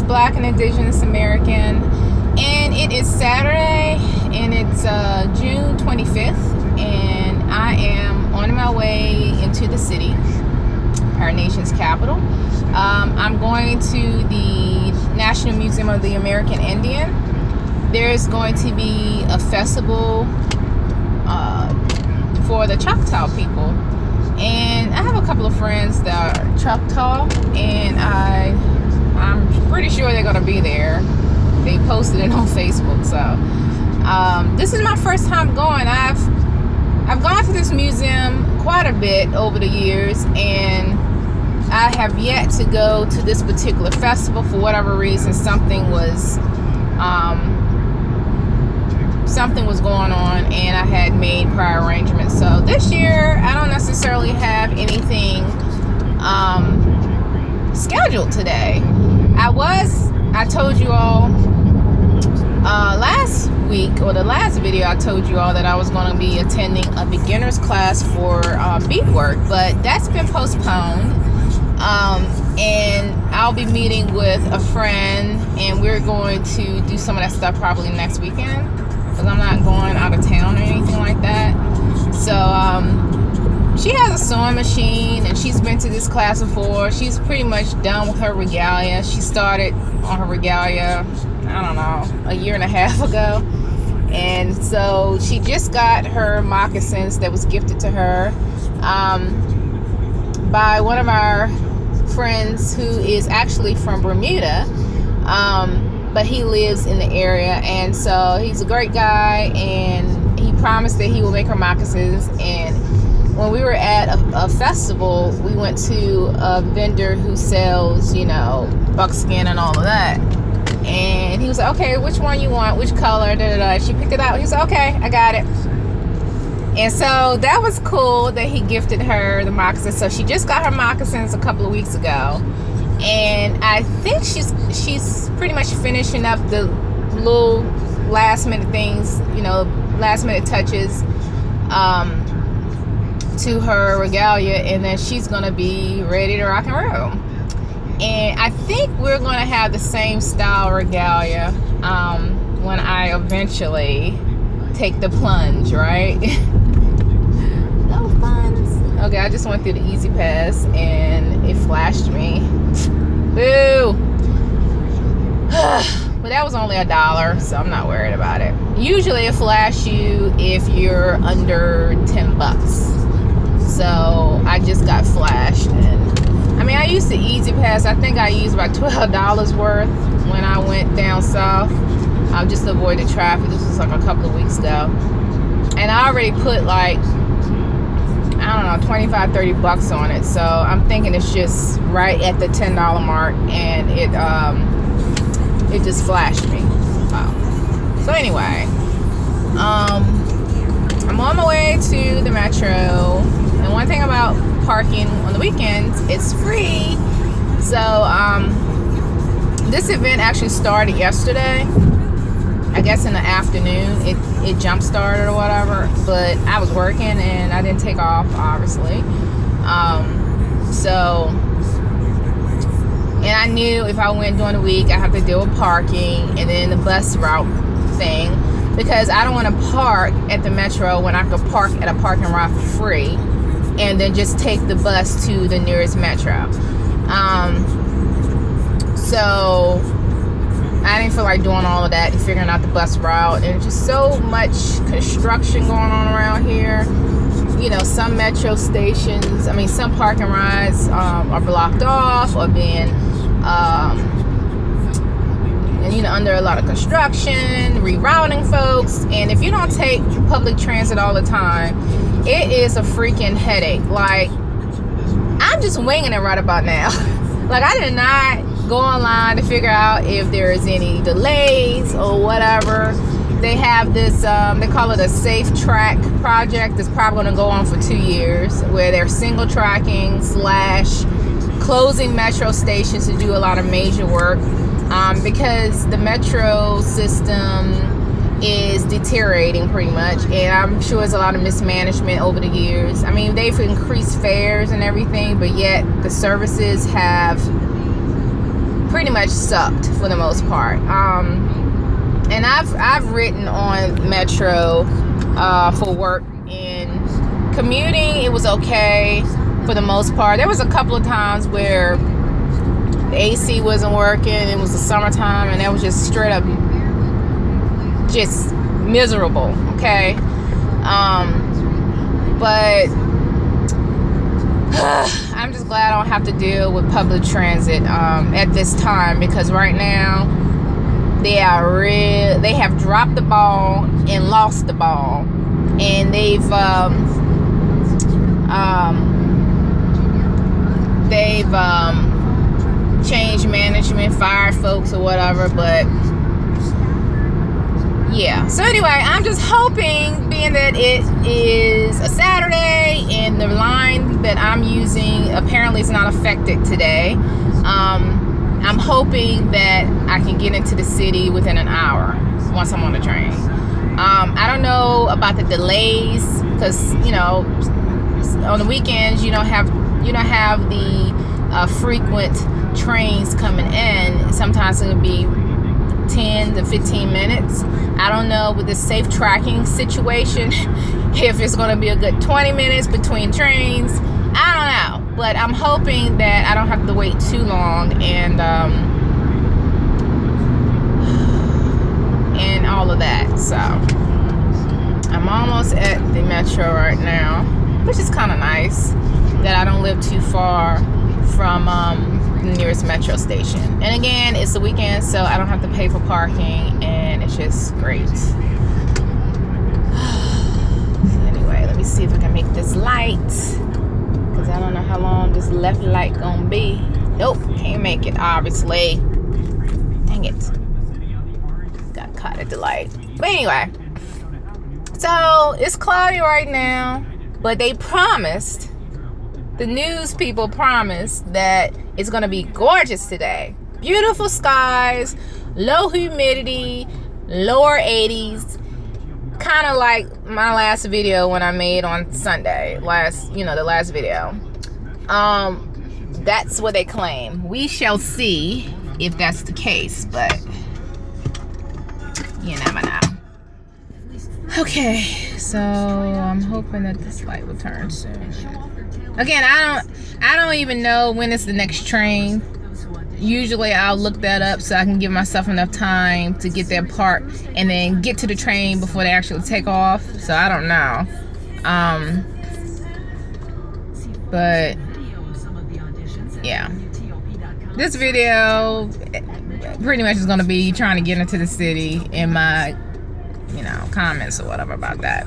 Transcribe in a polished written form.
Black and Indigenous American, and it is Saturday, and it's June 25th, and I am on my way into the city, our nation's capital. I'm going to the National Museum of the American Indian. There's going to be a festival for the Choctaw people, and I have a couple of friends that are Choctaw, and I'm pretty sure they're going to be there. They posted it on Facebook. So this is my first time going. I've gone to this museum quite a bit over the years, and I have yet to go to this particular festival. For whatever reason, something was going on, and I had made prior arrangements. So this year I don't necessarily have anything scheduled today. I told you all last week, or the last video, I told you all that I was going to be attending a beginner's class for beadwork, but that's been postponed. And I'll be meeting with a friend, and we're going to do some of that stuff probably next weekend, because I'm not going out of town or anything like that. So she has a sewing machine, and she's been to this class before. She's pretty much done with her regalia. She started on her regalia, I don't know, a year and a half ago. And so she just got her moccasins that was gifted to her by one of our friends who is actually from Bermuda, but he lives in the area. And so he's a great guy, and he promised that he will make her moccasins. And when we were at a festival, we went to a vendor who sells, buckskin and all of that. And he was like, okay, which one you want? Which color? Da, da, da. She picked it out. He was like, okay, I got it. And so that was cool that he gifted her the moccasins. So she just got her moccasins a couple of weeks ago. And I think she's pretty much finishing up the little last minute things, last minute touches to her regalia, and then she's gonna be ready to rock and roll. And I think we're gonna have the same style regalia when I eventually take the plunge, right? No funds. Okay, I just went through the Easy Pass and it flashed me. Boo. But that was only $1, so I'm not worried about it. Usually it flashes you if you're under $10. So I just got flashed, and I used the Easy Pass. I think I used about $12 worth when I went down south. I'll just avoid the traffic. This was like a couple of weeks ago, and I already put like, I don't know, $25-30 on it. So I'm thinking it's just right at the $10 mark, and it just flashed me. Wow. So anyway, I'm on my way to the metro. And one thing about parking on the weekends, it's free. So this event actually started yesterday. I guess in the afternoon it jump started or whatever, but I was working and I didn't take off, obviously. And I knew if I went during the week, I have to deal with parking and then the bus route thing, because I don't want to park at the metro when I could park at a parking lot for free and then just take the bus to the nearest metro. So I didn't feel like doing all of that and figuring out the bus route, and just so much construction going on around here. Some metro stations, some parking rides are blocked off or being under a lot of construction, rerouting folks. And if you don't take public transit all the time, it is a freaking headache. Like, I'm just winging it right about now. Like, I did not go online to figure out if there is any delays or whatever. They have this, they call it a safe track project that's probably going to go on for 2 years, where they're single tracking / closing metro stations to do a lot of major work, because the metro system is deteriorating pretty much, and I'm sure there's a lot of mismanagement over the years. They've increased fares and everything, but yet the services have pretty much sucked for the most part. And I've ridden on Metro for work, and commuting, it was okay for the most part. There was a couple of times where the AC wasn't working. It was the summertime, and that was just straight up just miserable. Okay, but I'm just glad I don't have to deal with public transit at this time, because right now they have dropped the ball and lost the ball, and they've changed management, fired folks or whatever. But yeah, so anyway, I'm just hoping, being that it is a Saturday and the line that I'm using apparently is not affected today, I'm hoping that I can get into the city within an hour once I'm on the train. I don't know about the delays, because on the weekends you don't have the frequent trains coming in. Sometimes it'll be 10 to 15 minutes. I don't know with the safe tracking situation if it's going to be a good 20 minutes between trains. I don't know, but I'm hoping that I don't have to wait too long, and all of that. So I'm almost at the Metro right now, which is kind of nice that I don't live too far from the nearest Metro station. And again, it's the weekend, so I don't have to pay for parking, and it's just great. So anyway, let me see if I can make this light, because I don't know how long this left light gonna be. Nope, can't make it, obviously. Dang it. Got caught at the light. But anyway, so it's cloudy right now, but they promised, the news people promised, that it's going to be gorgeous today. Beautiful skies, low humidity, lower 80s. Kind of like my last video when I made on Sunday. The last video. That's what they claim. We shall see if that's the case, but you never know. Okay, so I'm hoping that this light will turn soon. Again, I don't even know when it's the next train. Usually I'll look that up so I can give myself enough time to get there parked and then get to the train before they actually take off. So I don't know. But yeah, this video pretty much is going to be trying to get into the city, in my comments or whatever about that.